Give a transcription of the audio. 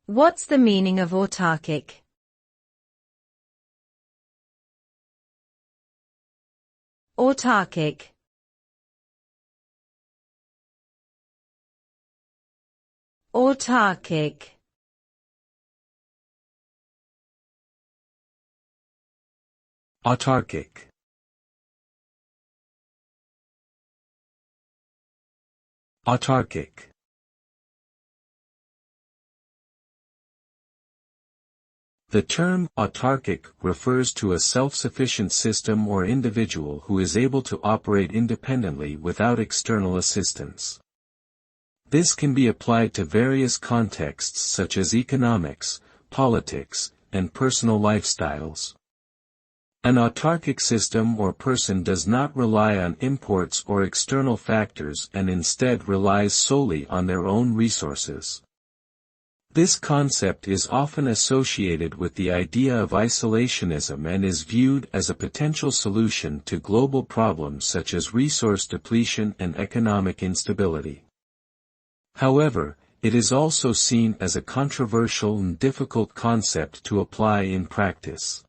What's the meaning of autarchic? Autarchic. Autarchic. Autarchic. Autarchic. The term autarchic refers to a self-sufficient system or individual who is able to operate independently without external assistance. This can be applied to various contexts such as economics, politics, and personal lifestyles. An autarchic system or person does not rely on imports or external factors and instead relies solely on their own resources. This concept is often associated with the idea of isolationism and is viewed as a potential solution to global problems such as resource depletion and economic instability. However, it is also seen as a controversial and difficult concept to apply in practice.